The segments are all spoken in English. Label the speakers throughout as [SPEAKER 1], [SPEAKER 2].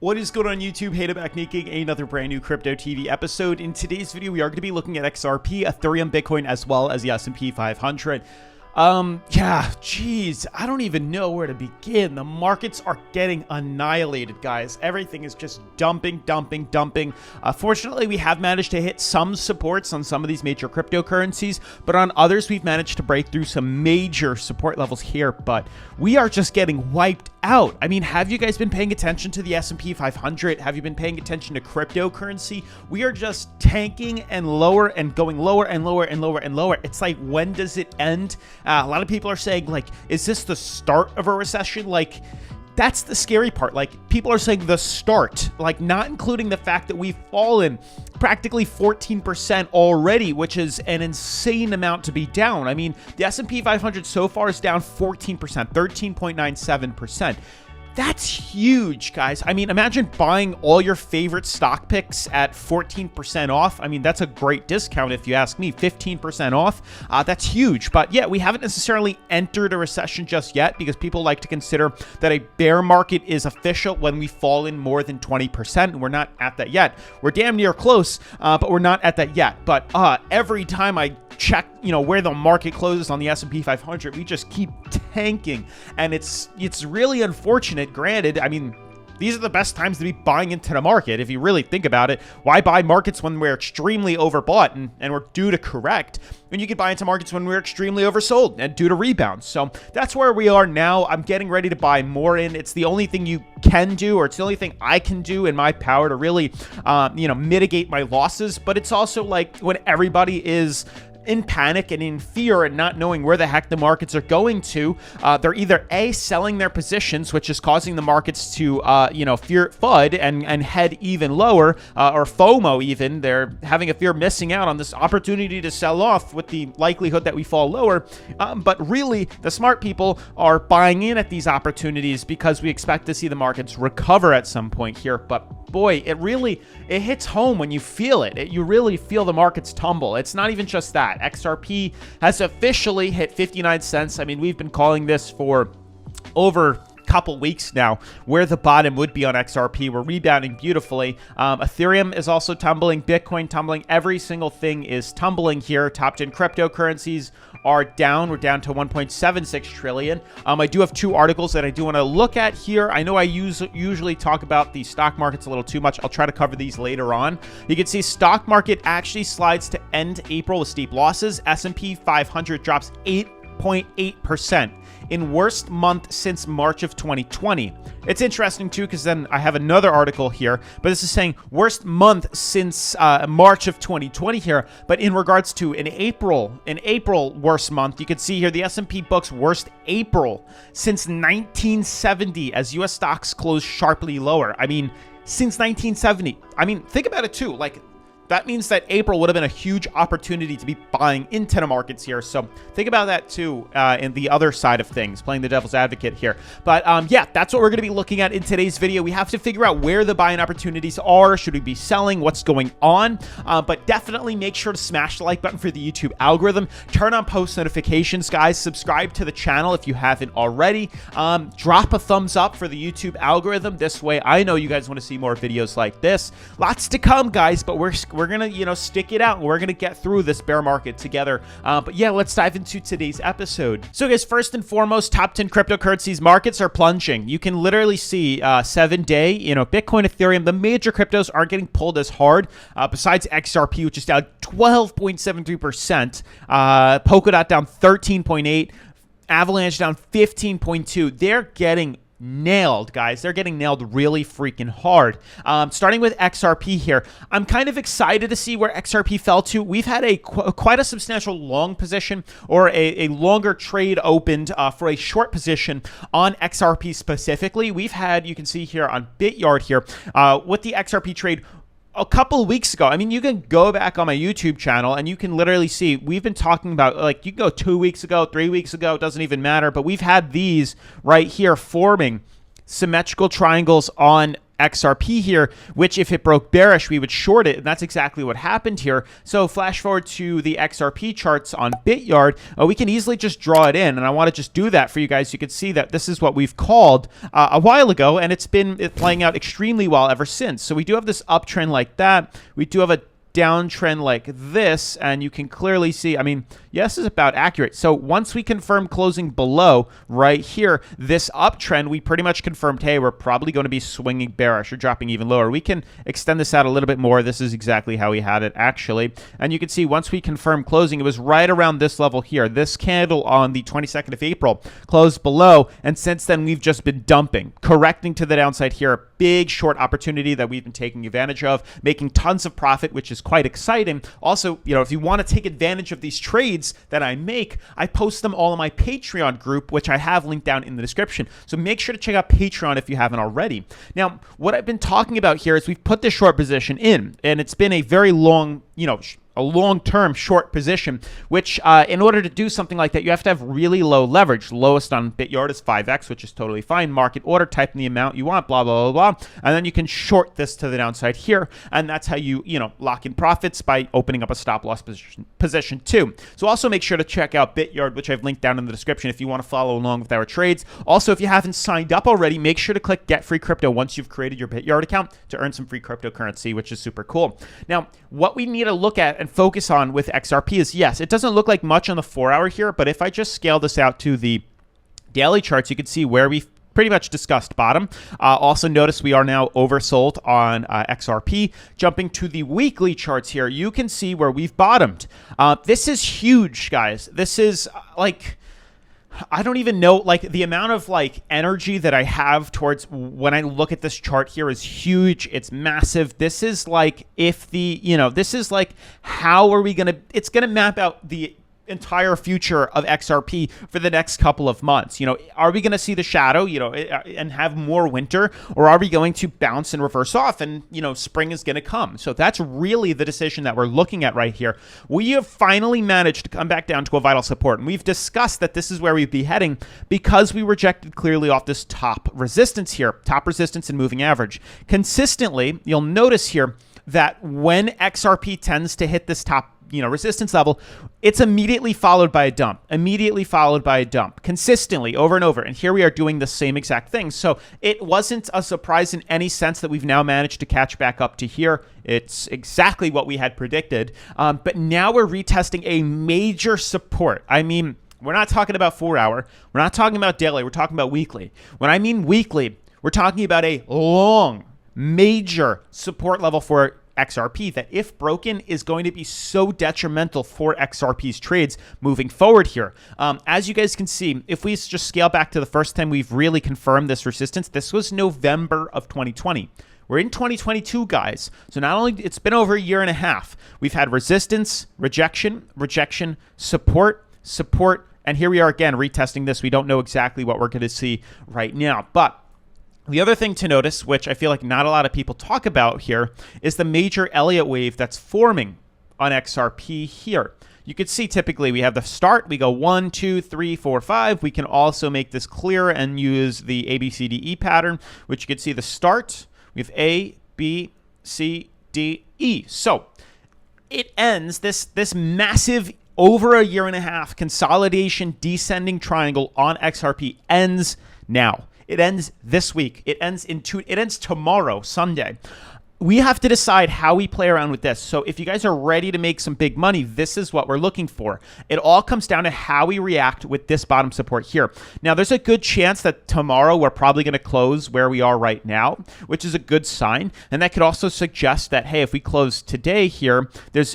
[SPEAKER 1] What is going on YouTube? Hayden back making another brand new Crypto TV episode. In today's video, we are going to be looking at XRP, Ethereum, Bitcoin, as well as the S&P 500. Yeah, geez, I don't even know where to begin. The markets are getting annihilated, guys. Everything is just dumping. Fortunately, we have managed to hit some supports on some of these major cryptocurrencies, but on others, we've managed to break through some major support levels here, but we are just getting wiped out. I mean, have you guys been paying attention to the S&P 500? Have you been paying attention to cryptocurrency? We are just tanking and lower and going lower and lower and lower and lower. It's like, when does it end? A lot of people are saying, like, is this the start of a recession? Like, that's the scary part. Like, people are saying the start, like, not including the fact that we've fallen practically 14% already, which is an insane amount to be down. I mean, the S&P 500 so far is down 14%, 13.97%. That's huge, guys. I mean, imagine buying all your favorite stock picks at 14% off. I mean, that's a great discount if you ask me, 15% off. That's huge. But yeah, we haven't necessarily entered a recession just yet because people like to consider that a bear market is official when we fall in more than 20%. And we're not at that yet. We're damn near close, but we're not at that yet. But every time I check, where the market closes on the S&P 500, we just keep tanking, and it's really unfortunate. Granted, I mean, these are the best times to be buying into the market. If you really think about it, why buy markets when we're extremely overbought and we're due to correct, when you could buy into markets when we're extremely oversold and due to rebounds? So that's where we are now. I'm getting ready to buy more in. It's the only thing you can do, or it's the only thing I can do in my power to really, mitigate my losses. But it's also like when everybody is in panic and in fear and not knowing where the heck the markets are going to, they're either A, selling their positions, which is causing the markets to, fear FUD and head even lower, or FOMO even. They're having a fear of missing out on this opportunity to sell off with the likelihood that we fall lower. But really, the smart people are buying in at these opportunities because we expect to see the markets recover at some point here. But boy, it hits home when you feel it. You really feel the markets tumble. It's not even just that. XRP has officially hit 59 cents. I mean, we've been calling this for over a couple weeks now, where the bottom would be on XRP. We're rebounding beautifully. Ethereum is also tumbling, Bitcoin tumbling. Every single thing is tumbling here. Top 10 cryptocurrencies are down. We're down to 1.76 trillion. I do have two articles that I do want to look at here. I know I usually talk about the stock markets a little too much. I'll try to cover these later on. You can see stock market actually slides to end April with steep losses. S&P 500 drops 8.8% in worst month since March of 2020. It's interesting too, because then I have another article here, but this is saying worst month since March of 2020 here. But in regards to an April worst month, you can see here the S&P books worst April since 1970 as U.S. stocks closed sharply lower. I mean, since 1970. I mean, think about it too. Like, that means that April would have been a huge opportunity to be buying into the markets here. So think about that too, in the other side of things, playing the devil's advocate here. But yeah, that's what we're going to be looking at in today's video. We have to figure out where the buying opportunities are. Should we be selling? What's going on? But definitely make sure to smash the like button for the YouTube algorithm. Turn on post notifications, guys. Subscribe to the channel if you haven't already. Drop a thumbs up for the YouTube algorithm. This way, I know you guys want to see more videos like this. Lots to come, guys, but we're gonna, stick it out. We're gonna get through this bear market together. But yeah, let's dive into today's episode. So guys, first and foremost, top 10 cryptocurrencies markets are plunging. You can literally see 7-day, Bitcoin, Ethereum, the major cryptos aren't getting pulled as hard. Besides XRP, which is down 12.73%, Polkadot down 13.8%, Avalanche down 15.2%. They're getting nailed, guys. They're getting nailed really freaking hard. Starting with XRP here, I'm kind of excited to see where XRP fell to. We've had quite a substantial long position, or a longer trade opened for a short position on XRP specifically. We've had, you can see here on Bityard here, with the XRP trade a couple of weeks ago. I mean, you can go back on my YouTube channel and you can literally see we've been talking about, like, you can go 2 weeks ago, 3 weeks ago, it doesn't even matter, but we've had these right here forming symmetrical triangles on XRP here, which if it broke bearish, we would short it. And that's exactly what happened here. So flash forward to the XRP charts on Bityard. We can easily just draw it in. And I want to just do that for you guys. You can see that this is what we've called a while ago. And it's been playing out extremely well ever since. So we do have this uptrend like that. We do have a downtrend like this, and you can clearly see, I mean, yes, is about accurate. So once we confirm closing below right here, this uptrend, we pretty much confirmed, hey, we're probably going to be swinging bearish or dropping even lower. We can extend this out a little bit more. This is exactly how we had it actually. And you can see once we confirm closing, it was right around this level here. This candle on the 22nd of April closed below, and since then we've just been dumping, correcting to the downside here. Big short opportunity that we've been taking advantage of, making tons of profit, which is quite exciting. Also, you know, if you want to take advantage of these trades that I make, I post them all in my Patreon group, which I have linked down in the description. So make sure to check out Patreon if you haven't already. Now, what I've been talking about here is we've put this short position in, and it's been a very long, you know, a long-term short position, which in order to do something like that, you have to have really low leverage. Lowest on Bityard is 5x, which is totally fine. Market order, type in the amount you want, blah, blah, blah, blah. And then you can short this to the downside here. And that's how you know, lock in profits by opening up a stop loss position too. So also make sure to check out Bityard, which I've linked down in the description if you want to follow along with our trades. Also, if you haven't signed up already, make sure to click Get Free Crypto once you've created your Bityard account to earn some free cryptocurrency, which is super cool. Now, what we need to look at and focus on with XRP is, yes, it doesn't look like much on the 4-hour here, but if I just scale this out to the daily charts, you can see where we've pretty much discussed bottom. Also notice we are now oversold on XRP. Jumping to the weekly charts here, you can see where we've bottomed. This is huge, guys. This is like, I don't even know, like the amount of like energy that I have towards when I look at this chart here is huge. It's massive. This is like, if the, you know, this is like, how are we going to, it's going to map out the entire future of XRP for the next couple of months. You know, are we going to see the shadow, you know, and have more winter, or are we going to bounce and reverse off and, you know, spring is going to come? So that's really the decision that we're looking at right here. We have finally managed to come back down to a vital support, and we've discussed that this is where we'd be heading because we rejected clearly off this top resistance here, top resistance and moving average. Consistently, you'll notice here that when XRP tends to hit this top, you know, resistance level, it's immediately followed by a dump, consistently over and over. And here we are doing the same exact thing. So it wasn't a surprise in any sense that we've now managed to catch back up to here. It's exactly what we had predicted. But now we're retesting a major support. I mean, we're not talking about 4-hour. We're not talking about daily. We're talking about weekly. When I mean weekly, we're talking about a long, major support level for XRP that, if broken, is going to be so detrimental for XRP's trades moving forward here. As you guys can see, if we just scale back to the first time we've really confirmed this resistance, this was November of 2020. We're in 2022, guys. So not only it's been over a year and a half, we've had resistance, rejection, support, and here we are again retesting this. We don't know exactly what we're going to see right now, but the other thing to notice, which I feel like not a lot of people talk about here, is the major Elliott wave that's forming on XRP here. You can see typically we have the start. We go 1, 2, 3, 4, 5. We can also make this clearer and use the ABCDE pattern, which you can see the start. We have A, B, C, D, E. So it ends, this massive over a year and a half consolidation descending triangle on XRP ends now. It ends this week. It ends tomorrow, Sunday. We have to decide how we play around with this. So if you guys are ready to make some big money, this is what we're looking for. It all comes down to how we react with this bottom support here. Now, there's a good chance that tomorrow we're probably going to close where we are right now, which is a good sign. And that could also suggest that, hey, if we close today here,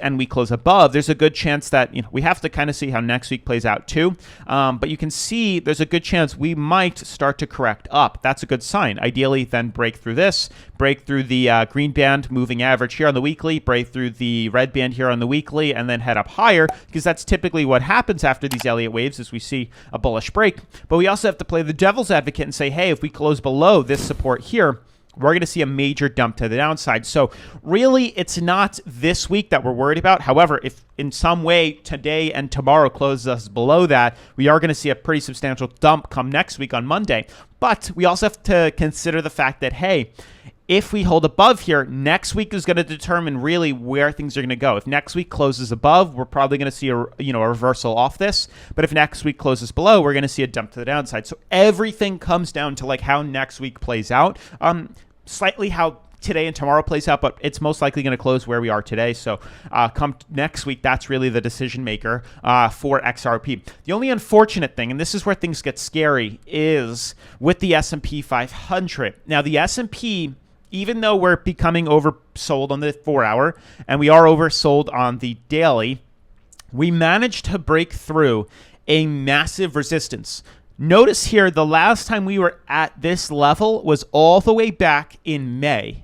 [SPEAKER 1] and we close above, there's a good chance that, you know, we have to kind of see how next week plays out too. But you can see there's a good chance we might start to correct up. That's a good sign. Ideally, then break through this, break through the green band moving average here on the weekly, break through the red band here on the weekly, and then head up higher, because that's typically what happens after these Elliott waves, is we see a bullish break. But we also have to play the devil's advocate and say, hey, if we close below this support here, we're going to see a major dump to the downside. So really, it's not this week that we're worried about. However, if in some way today and tomorrow closes us below that, we are going to see a pretty substantial dump come next week on Monday. But we also have to consider the fact that, hey, if we hold above here, next week is going to determine really where things are going to go. If next week closes above, we're probably going to see a reversal off this. But if next week closes below, we're going to see a dump to the downside. So everything comes down to like how next week plays out. Slightly how today and tomorrow plays out, but it's most likely going to close where we are today. So come next week, that's really the decision maker for XRP. The only unfortunate thing, and this is where things get scary, is with the S&P 500. Now, the S&P, even though we're becoming oversold on the 4-hour and we are oversold on the daily, we managed to break through a massive resistance. Notice here, the last time we were at this level was all the way back in May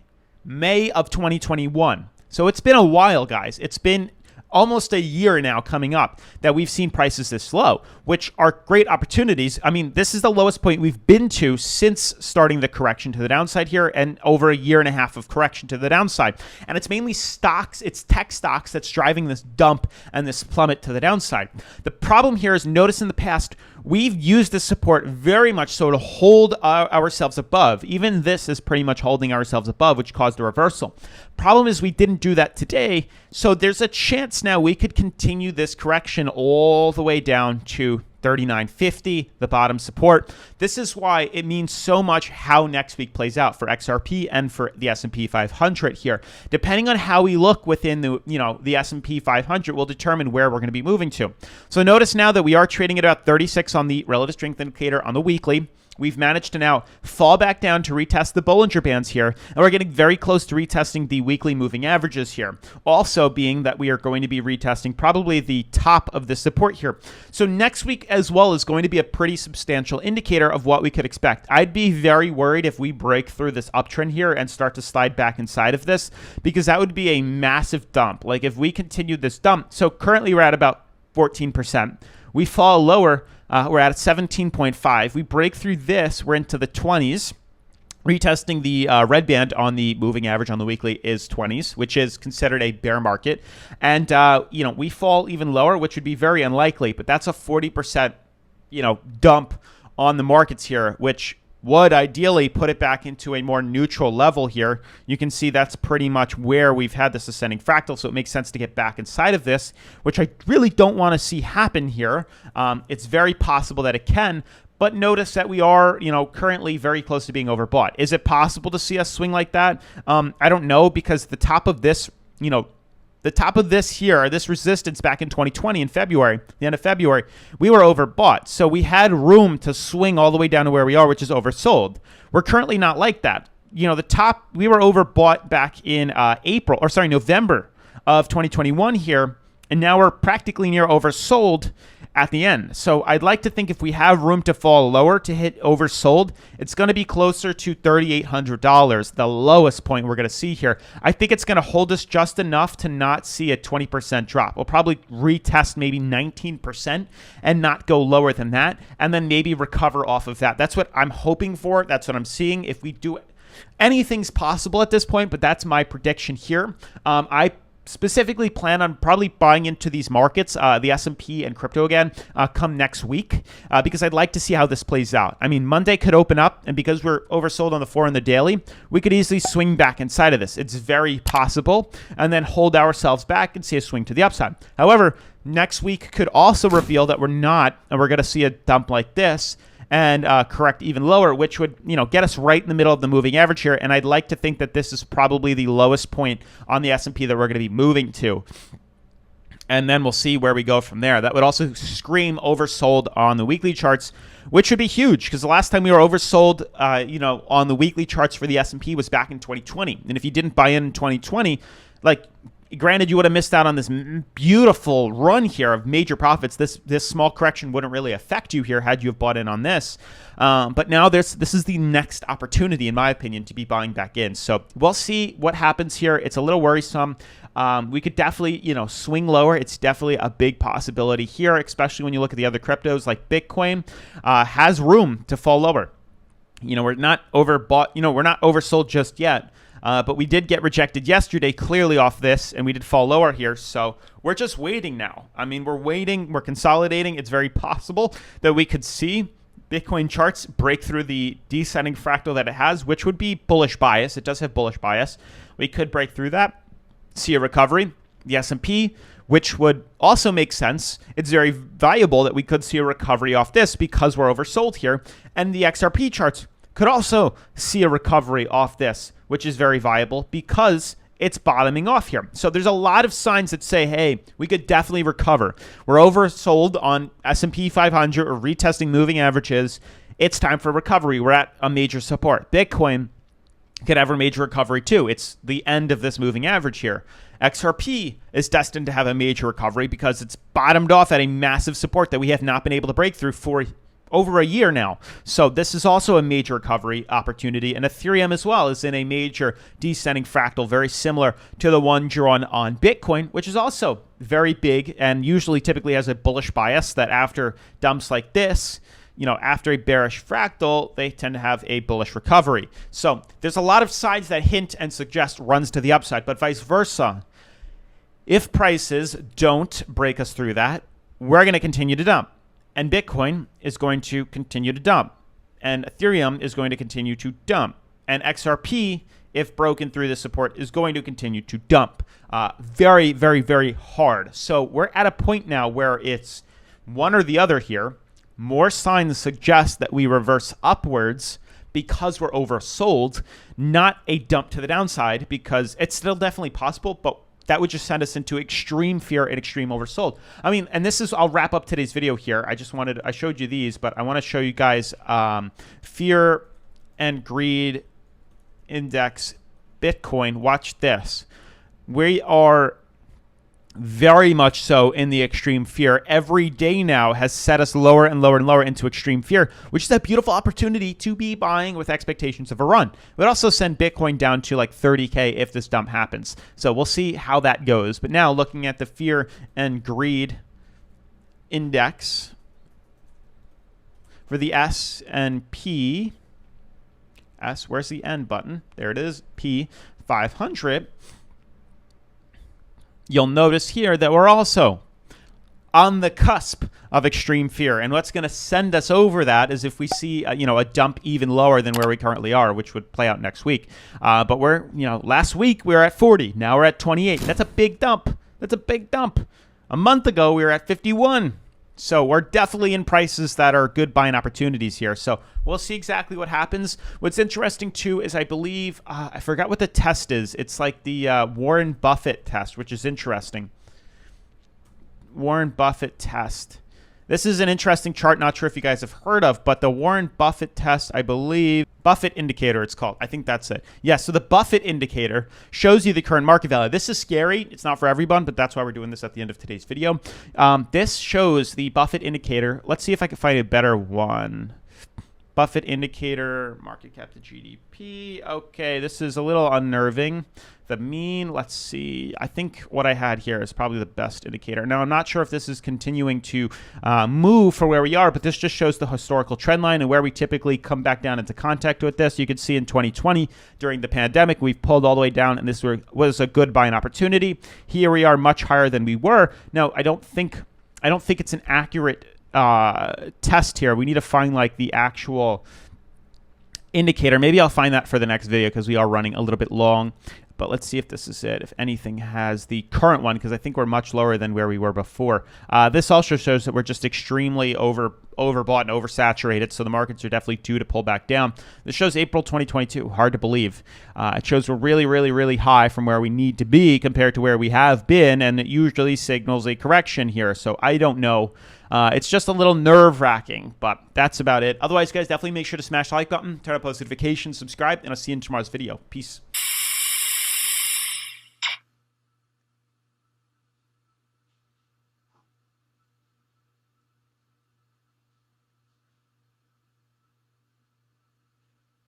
[SPEAKER 1] of 2021. So it's been a while, guys. It's been almost a year now coming up that we've seen prices this low, which are great opportunities. I mean, this is the lowest point we've been to since starting the correction to the downside here, and over a year and a half of correction to the downside. And it's mainly stocks, it's tech stocks that's driving this dump and this plummet to the downside. The problem here is, notice in the past, we've used this support very much so to hold ourselves above. Even this is pretty much holding ourselves above, which caused a reversal. Problem is we didn't do that today, so there's a chance now we could continue this correction all the way down to 39.50, the bottom support. This is why it means so much how next week plays out for XRP and for the S&P 500 here. Depending on how we look within the S&P 500 will determine where we're going to be moving to. So notice now that we are trading at about 36 on the relative strength indicator on the weekly. We've managed to now fall back down to retest the Bollinger Bands here, and we're getting very close to retesting the weekly moving averages here. Also being that we are going to be retesting probably the top of the support here. So next week as well is going to be a pretty substantial indicator of what we could expect. I'd be very worried if we break through this uptrend here and start to slide back inside of this, because that would be a massive dump. Like if we continue this dump, so currently we're at about 14%. We fall lower, we're at 17.5. We break through this, we're into the 20s. Retesting the red band on the moving average on the weekly is 20s, which is considered a bear market. And, we fall even lower, which would be very unlikely, but that's a 40%, dump on the markets here, which would ideally put it back into a more neutral level here. You can see that's pretty much where we've had this ascending fractal, so it makes sense to get back inside of this, which I really don't want to see happen here. It's very possible that it can, but notice that we are, currently very close to being overbought. Is it possible to see us swing like that? I don't know, because the top of this, the top of this here, this resistance back in 2020 in February, the end of February, we were overbought. So we had room to swing all the way down to where we are, which is oversold. We're currently not like that. The top, we were overbought back in November of 2021 here, and now we're practically near oversold at the end. So I'd like to think if we have room to fall lower to hit oversold, it's going to be closer to $3,800, the lowest point we're going to see here. I think it's going to hold us just enough to not see a 20% drop. We'll probably retest maybe 19% and not go lower than that, and then maybe recover off of that. That's what I'm hoping for. That's what I'm seeing. If we do it, anything's possible at this point, but that's my prediction here. I specifically plan on probably buying into these markets, the S&P and crypto again, come next week, because I'd like to see how this plays out. I mean, Monday could open up, and because we're oversold on the 4 and the daily, we could easily swing back inside of this. It's very possible, and then hold ourselves back and see a swing to the upside. However, next week could also reveal that we're not, and we're going to see a dump like this, and correct even lower, which would get us right in the middle of the moving average here. And I'd like to think that this is probably the lowest point on the S&P that we're going to be moving to. And then we'll see where we go from there. That would also scream oversold on the weekly charts, which would be huge, because the last time we were oversold, on the weekly charts for the S&P was back in 2020. And if you didn't buy in 2020, granted, you would have missed out on this beautiful run here of major profits. This small correction wouldn't really affect you here had you have bought in on this. But now this is the next opportunity, in my opinion, to be buying back in. So we'll see what happens here. It's a little worrisome. We could definitely, swing lower. It's definitely a big possibility here, especially when you look at the other cryptos like Bitcoin, has room to fall lower. We're not overbought. We're not oversold just yet. But we did get rejected yesterday clearly off this, and we did fall lower here. So we're just waiting now. I mean, we're waiting. We're consolidating. It's very possible that we could see Bitcoin charts break through the descending fractal that it has, which would be bullish bias. It does have bullish bias. We could break through that, see a recovery. The S&P, which would also make sense. It's very valuable that we could see a recovery off this because we're oversold here. And the XRP charts could also see a recovery off this, which is very viable because it's bottoming off here. So there's a lot of signs that say, hey, we could definitely recover. We're oversold on S&P 500 or retesting moving averages. It's time for recovery. We're at a major support. Bitcoin could have a major recovery too. It's the end of this moving average here. XRP is destined to have a major recovery because it's bottomed off at a massive support that we have not been able to break through for over a year now. So this is also a major recovery opportunity. And Ethereum as well is in a major descending fractal, very similar to the one drawn on Bitcoin, which is also very big and usually typically has a bullish bias that after dumps like this, after a bearish fractal, they tend to have a bullish recovery. So there's a lot of signs that hint and suggest runs to the upside, but vice versa. If prices don't break us through that, we're going to continue to dump. And Bitcoin is going to continue to dump. And Ethereum is going to continue to dump. And XRP, if broken through the support, is going to continue to dump very, very, very hard. So we're at a point now where it's one or the other here. More signs suggest that we reverse upwards because we're oversold, not a dump to the downside, because it's still definitely possible, but that would just send us into extreme fear and extreme oversold. I mean, and this is, I'll wrap up today's video here. I showed you these, but I want to show you guys fear and greed index Bitcoin. Watch this. We are very much so in the extreme fear. Every day now has set us lower and lower and lower into extreme fear, which is a beautiful opportunity to be buying with expectations of a run. It would also send Bitcoin down to like 30K if this dump happens. So we'll see how that goes. But now looking at the fear and greed index for the S&P, where's the N button? There it is, P 500. You'll notice here that we're also on the cusp of extreme fear. And what's going to send us over that is if we see, a dump even lower than where we currently are, which would play out next week. But we're, last week we were at 40. Now we're at 28. That's a big dump. That's a big dump. A month ago we were at 51. So we're definitely in prices that are good buying opportunities here. So we'll see exactly what happens. What's interesting too is I believe, I forgot what the test is. It's like the Warren Buffett test, which is interesting. Warren Buffett test. This is an interesting chart. Not sure if you guys have heard of, but the Warren Buffett test, I believe, Buffett indicator it's called. I think that's it. Yeah, so the Buffett indicator shows you the current market value. This is scary. It's not for everyone, but that's why we're doing this at the end of today's video. This shows the Buffett indicator. Let's see if I can find a better one. Buffett indicator, market cap to GDP. Okay, this is a little unnerving. The mean, let's see. I think what I had here is probably the best indicator. Now, I'm not sure if this is continuing to move for where we are, but this just shows the historical trend line and where we typically come back down into contact with this. You can see in 2020, during the pandemic, we've pulled all the way down, and this was a good buying opportunity. Here we are much higher than we were. Now, I don't think it's an accurate test here. We need to find like the actual indicator. Maybe I'll find that for the next video because we are running a little bit long. But let's see if this is it. If anything has the current one, because I think we're much lower than where we were before. This also shows that we're just extremely overbought and oversaturated, so the markets are definitely due to pull back down. This shows April 2022. Hard to believe. It shows we're really, really, really high from where we need to be compared to where we have been, and it usually signals a correction here. So I don't know. It's just a little nerve-wracking, but that's about it. Otherwise, guys, definitely make sure to smash the like button, turn on post notifications, subscribe, and I'll see you in tomorrow's video. Peace.